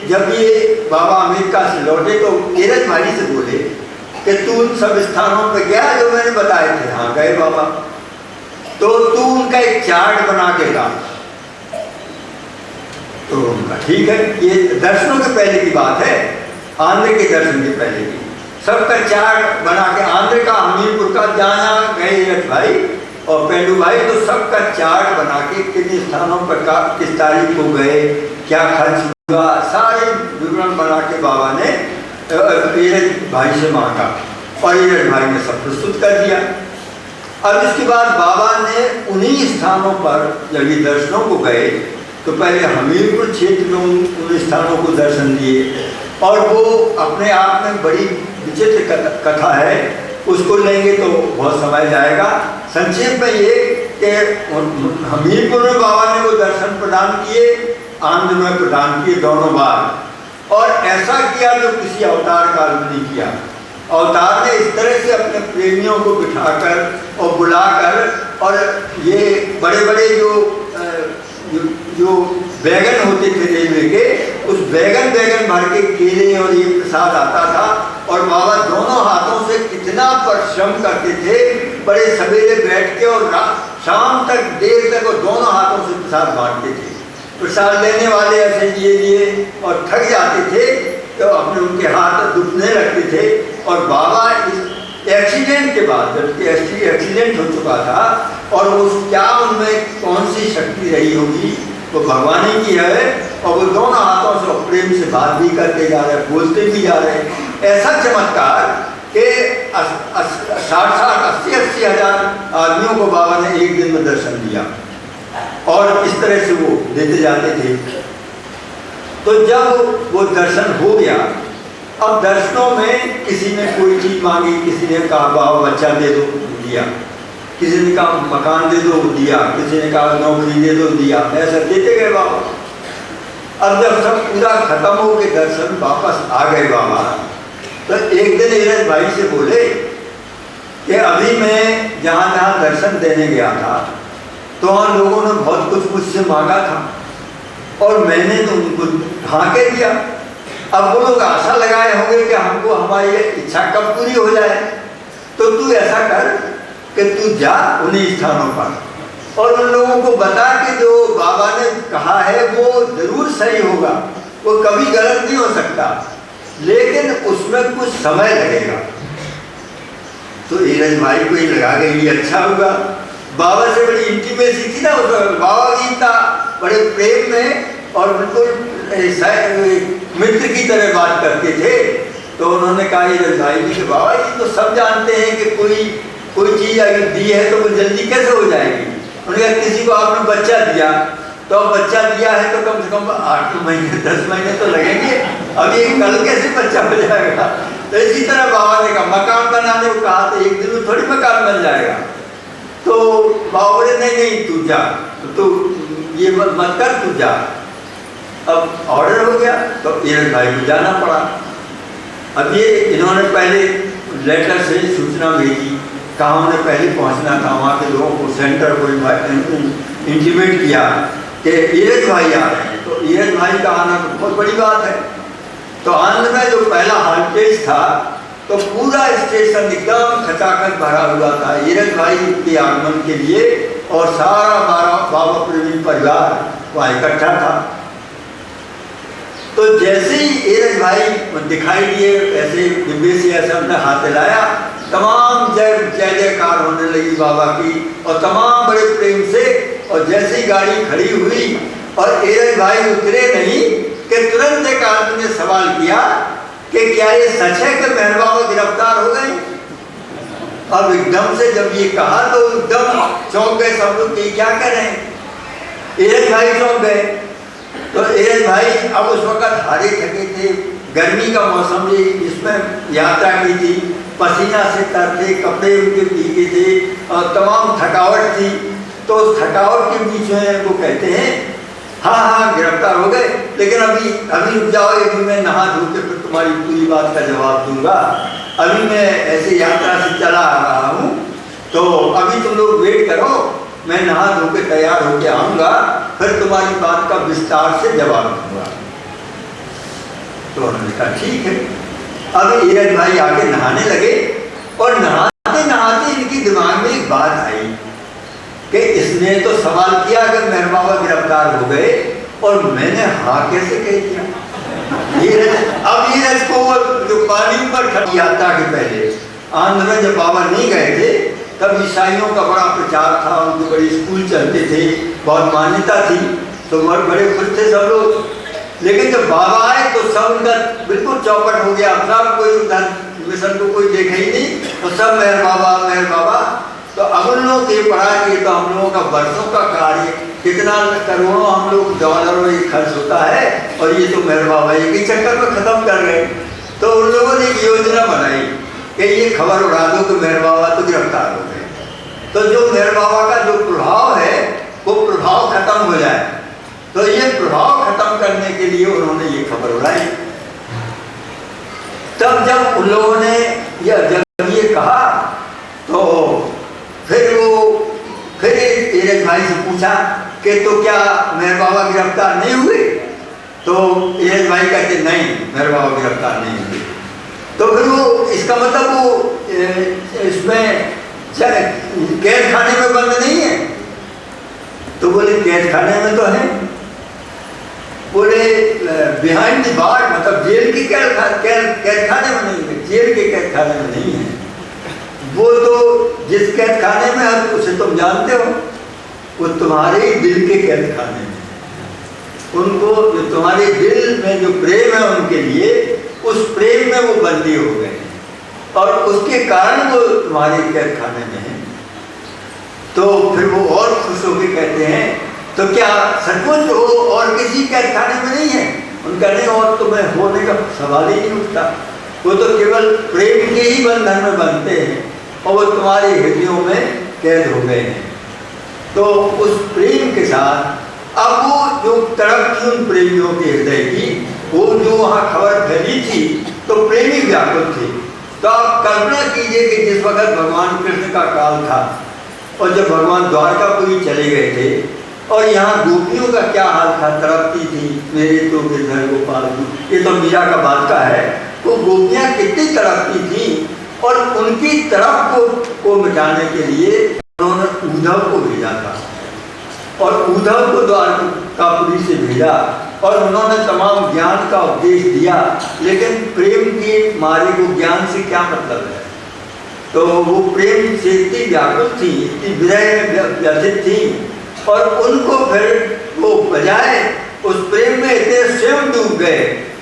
जब ये बाबा अमेरिका से लौटे तो नीरज भाई से बोले कि तू उन सब स्थानों पर गया जो मैंने बताए थे। हाँ गए बाबा। तो तू उनका एक चार्ट बना के ला। तो उनका ठीक है, ये दर्शनों के पहले की बात है, आंध्र के दर्शन के पहले की। सबका चार्ट बना के आंध्र का हमीरपुर का जहाँ गए नीरज भाई और पेंडू भाई तो सबका चार्ट बना के किन स्थानों पर किस तारीख को गए, क्या खर्च हुआ, सारे विवरण बना के बाबा ने नीरज भाई से मांगा और नीरज भाई ने सब प्रस्तुत कर दिया। अब इसके बाद बाबा ने उन्हीं स्थानों पर जब ये दर्शनों को गए तो पहले हमीरपुर क्षेत्र में उन स्थानों को दर्शन दिए और वो अपने आप में बड़ी विचित्र कथा है, उसको लेंगे तो बहुत समय जाएगा। संक्षेप में ये कि हमीरपुर में बाबा ने वो दर्शन प्रदान किए, आंध्र में प्रदान किए दोनों बार। और ऐसा किया जो किसी अवतार काल में नहीं किया। अवतार ने इस तरह से अपने प्रेमियों को बिठाकर और बुलाकर और ये बड़े बड़े जो बैगन होते थे रेलवे के, उस बैगन भर के केले और ये प्रसाद आता था और बाबा दोनों हाथों से कितना परिश्रम करते थे। बड़े सवेरे बैठ के और शाम तक देर तक और दोनों हाथों से प्रसाद बांटते थे। प्रसाद लेने वाले ऐसे लिए और थक जाते थे तो अपने उनके हाथ दुखने लगते थे। और बाबा इस एक्सीडेंट के बाद जबकि एक्सीडेंट हो चुका था और उस क्या उनमें कौन सी शक्ति रही होगी वो भगवान की है और वो दोनों हाथों से प्रेम से बात भी करते जा रहे, बोलते भी जा रहे। ऐसा चमत्कार कि 60-80 हजार आदमियों को बाबा ने एक दिन में दर्शन दिया और इस तरह से वो देते जाते थे। तो जब वो दर्शन हो गया, अब दर्शनों में किसी ने कोई चीज मांगी, किसी ने कहा बाबा बच्चा दे दो, दिया। किसी ने कहा मकान दे दो, दिया। किसी ने कहा नौकरी दे दो, दिया। ऐसा देते गए बाबा। अब जब सब पूरा खत्म हो के दर्शन वापस आ गए बाबा, तो एक दिन नीरज भाई से बोले कि अभी मैं जहाँ जहाँ दर्शन देने गया था तो वहाँ लोगों ने बहुत कुछ मुझसे मांगा था और मैंने तो उनको हाँ कह दिया। अब वो लोग आशा लगाए होंगे कि हमको हमारी इच्छा कब पूरी हो जाए, तो तू ऐसा कर कि तू जा उन्हीं स्थानों पर और उन लोगों को बता कि जो बाबा ने कहा है वो जरूर सही होगा, वो कभी गलत नहीं हो सकता, लेकिन उसमें कुछ समय लगेगा। तो नीरज भाई को ही लगा कि ये अच्छा होगा। बाबा से बड़ी इंटीमेसी थी ना, बाबा भी था बड़े प्रेम में और बिल्कुल मित्र की तरह बात करते थे। तो उन्होंने कहा नीरज भाई जी कि बाबा जी तो सब जानते हैं कि कोई चीज़ अगर दी है तो वो जल्दी कैसे हो जाएगी। उन्होंने कहा किसी को आपने बच्चा दिया तो अब बच्चा दिया है तो कम से कम 8 महीने 10 महीने तो लगेंगे, अब ये कल कैसे बच्चा हो जाएगा। तो इसी तरह बाबा ने कहा मकान बनाने को कहा तो एक दिन में थोड़ी मकान बन जाएगा। तो बाबा बोले नहीं तू जा, तो ये मत कर, तू जा। अब ऑर्डर हो गया तो नीरज भाई को जाना पड़ा। अब ये इन्होंने पहले लेटर से सूचना भेजी, कहाँ उन्हें पहले पहुँचना था, वहाँ के लोगों को सेंटर को इंटीमेट किया कि नीरज भाई आ रहे हैं। तो नीरज भाई का आना तो बहुत बड़ी बात है। तो आंध्र में जो पहला हॉल्टेज था तो पूरा स्टेशन एकदम खचाखच भरा हुआ था नीरज भाई के आगमन के लिए और सारा बाबा प्रेमी परिवार वहाँ इकट्ठा था। तो जैसे ही एरज भाई दिखाई दिए ऐसे डिब्बे से ऐसा अपने हाथ हिलाया, तमाम जय जयकार होने लगी बाबा की और तमाम बड़े प्रेम से। और जैसे ही गाड़ी खड़ी हुई और एरज भाई उतरे नहीं कि तुरंत एक आदमी ने सवाल किया कि क्या ये सच है कि मेहर बाबा गिरफ्तार हो गए? अब एकदम से जब ये कहा तो एकदम चौंक गए सब लोग कि क्या कह रहे हैं। एरज भाई चौंक गए। तो एरज भाई अब उस वक्त हारे थके थे, गर्मी का मौसम भी, इसमें यात्रा की थी, पसीना से तर थे, कपड़े उनके भीगे थे और तमाम थकावट थी। तो उस थकावट के बीच में वो कहते हैं हाँ गिरफ्तार हो गए, लेकिन अभी रुक जाओ, अभी मैं नहा धो के फिर तुम्हारी पूरी बात का जवाब दूंगा। अभी मैं ऐसे यात्रा से चला आ रहा हूँ, तो अभी तुम लोग वेट करो, मैं नहा धो के तैयार होके आऊँगा, फिर तुम्हारी बात का विस्तार से जवाब दूंगा। तो उन्होंने कहा ठीक है। अब एरज भाई आके नहाने लगे और नहाते नहाते इनकी दिमाग में एक बात आई कि इसने तो सवाल किया कि मेहर बाबा गिरफ्तार हो गए और मैंने हाँ कैसे कह दिया। अब नीरज को जो पानी पर खड़ी यात्रा के पहले आंध्र में जब बाबा नहीं गए थे तब ईसाइयों का बड़ा प्रचार था, उनके बड़े स्कूल चलते थे, बहुत मान्यता थी, तो बड़े खुश थे सब लोग। लेकिन जब बाबा आए तो सब उनका बिल्कुल चौपट हो गया, सब कोई उधर मिशन को कोई देखा ही नहीं, तो सब मेहर बाबा। तो अब उन लोगों के पढ़ा कि तो हम लोगों का वर्षों का कार्य, कितना करोड़ों हम लोग डॉलरों में खर्च होता है और ये तो मेहर बाबा एक ही चक्कर में खत्म कर गए। तो उन लोगों ने एक योजना बनाई कि ये खबर उड़ा दो कि मेहर बाबा तो गिरफ्तार हो गए, तो जो मेहर बाबा का जो प्रभाव है वो प्रभाव खत्म हो जाए। तो ये प्रभाव खत्म करने के लिए उन्होंने ये खबर उड़ाई। तब जब उन लोगों ने जब ये कहा तो फिर एरज भाई से पूछा कि तो क्या मेहर बाबा गिरफ्तार नहीं हुए? तो एरज भाई कहते नहीं, मेहर बाबा गिरफ्तार नहीं हुए। तो फिर वो इसका मतलब वो इसमें कैद खाने में बंद नहीं है? तो बोले कैद खाने में तो है। बोले बिहाइंड द बार, मतलब जेल की कैद खाने में नहीं है, जेल के कैद खाने में नहीं है। वो तो जिस कैद खाने में है उसे तुम जानते हो, वो तुम्हारे ही दिल के कैद खाने में। उनको जो तुम्हारे दिल में जो प्रेम है उनके लिए, उस प्रेम में वो बंदी हो गए और उसके कारण वो तुम्हारे कैद खाने में है। तो फिर वो और खुश होकर कहते हैं तो क्या सचमुच हो और किसी कैद खाने में नहीं है? उनका नहीं, और तुम्हें होने का सवाल ही नहीं उठता। वो तो केवल प्रेम के ही बंधन में बनते हैं और वो तुम्हारे हृदयों में कैद हो गए हैं। तो उस प्रेम के साथ अब वो जो तड़प थी उन प्रेमियों के हृदय की, वो जो वहाँ खबर फैली थी तो प्रेमी व्याकुल थे। तो आप कल्पना कीजिए कि जिस वक्त भगवान कृष्ण का काल था और जब भगवान द्वारकापुरी चले गए थे और यहाँ गोपियों का क्या हाल था, तड़पती थी, मेरे तो गिरधर गोपाल। ये तो मीरा का बात का है। वो गोपियाँ कितनी तड़पती थी और उनकी तड़प को मिटाने के लिए उन्होंने उद्धव को भेजा था और उद्धव को द्वारकापुरी से भेजा और उन्होंने तमाम ज्ञान का उपदेश दिया। लेकिन प्रेम के मारे को ज्ञान से क्या मतलब है? तो वो प्रेम से इतनी व्याकुल थी, इतनी विरह में व्यथित थी और उनको फिर वो बजाय उस प्रेम में इतने स्वयं डूब गए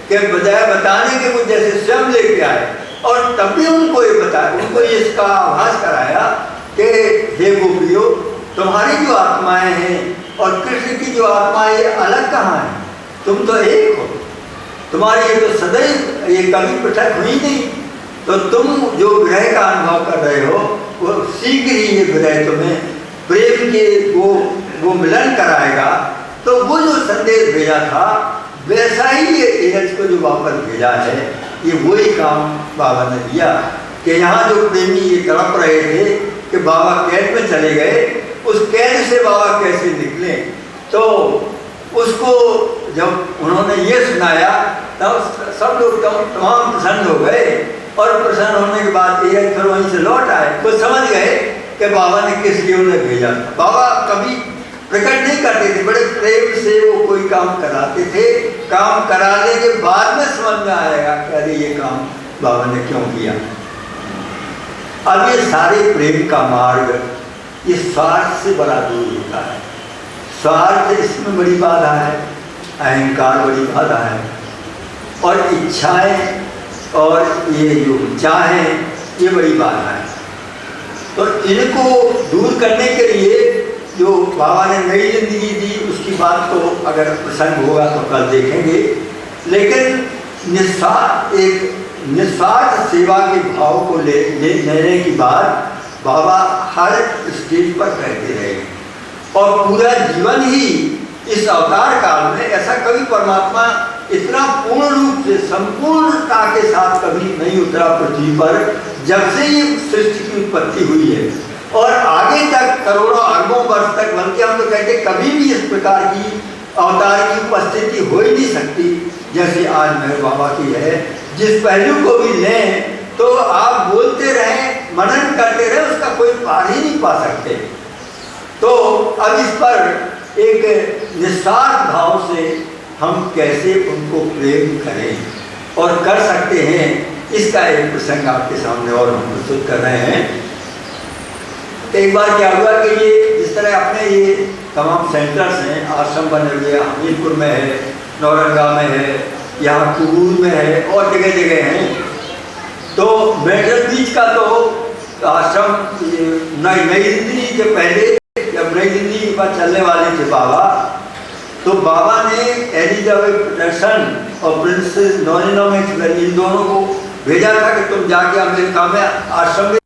कि बजाय बताने के वो जैसे स्वयं लेके आए और तब भी उनको ये बताया, उनको ये इसका आभास कराया कि हे गोपियों, तुम्हारी जो आत्माएं हैं और कृष्ण की जो आत्माएं अलग कहाँ है? तुम तो एक हो, तुम्हारी ये तो सदैव ये कभी पृथक हुई नहीं। तो तुम जो विरह का अनुभव कर रहे हो वो शीघ्र ही ये विरह तुम्हें प्रेम के वो मिलन कराएगा। तो वो जो संदेश भेजा था वैसा ही ये एरज को जो वापस भेजा है, ये वही काम बाबा ने दिया कि यहाँ जो प्रेमी ये तड़प रहे थे कि बाबा कैद में चले गए, उस कैद से बाबा कैसे निकले। तो उसको जब उन्होंने ये सुनाया तब सब लोग तमाम प्रसन्न हो गए और प्रसन्न होने के बाद एरज फिर वहीं से लौट आए। तो समझ गए कि बाबा ने किस लिए उन्हें भेजा था। बाबा कभी प्रकट नहीं करते थे, बड़े प्रेम से वो कोई काम कराते थे। काम कराने के बाद में समझ में आएगा कि अरे ये काम बाबा ने क्यों किया। अब ये सारे प्रेम का मार्ग ये स्वार्थ से बड़ा दूर होता है। स्वार्थ इसमें बड़ी बाधा है, अहंकार बड़ी बाधा है, और इच्छाएं और ये जो चाहें ये बड़ी बाधा है। तो इनको दूर करने के लिए जो बाबा ने नई जिंदगी दी उसकी बात तो अगर प्रसंग होगा तो कल देखेंगे। लेकिन निस्वार्थ सेवा के भाव को लेने की बात बाबा हर स्टेज पर कहते रहे, और पूरा जीवन ही इस अवतार काल में ऐसा कभी परमात्मा इतना पूर्ण रूप से संपूर्णता के साथ कभी नहीं उतरा पृथ्वी पर, जब से ये सृष्टि की उत्पत्ति हुई है और आगे तक करोड़ों अरबों वर्ष तक, बल्कि हम तो कहते कभी भी इस प्रकार की अवतार की उपस्थिति हो ही नहीं सकती जैसे आज मेहर बाबा की है। जिस पहलू को भी लें तो आप बोलते रहें, मनन करते रहें, उसका कोई पार ही नहीं पा सकते। तो अब इस पर एक निस्वार्थ भाव से हम कैसे उनको प्रेम करें और कर सकते हैं, इसका एक प्रसंग आपके सामने और हम प्रस्तुत कर रहे हैं। एक बार क्या हुआ कि ये जिस तरह अपने ये तमाम सेंटर्स हैं, आश्रम बने हुए हमीरपुर में है, नौरंगा में है, यहाँ कुबूर में है और जगह जगह हैं। तो मेडल बीच का तो आश्रम नई जिंदगी के पहले जब नई जिंदगी पर चलने वाले थे बाबा, तो बाबा ने एलिजाबेथ पैटरसन और प्रिंसेस नोनिनो में इन दोनों को भेजा था कि तुम जाके अमेरिका में आश्रम में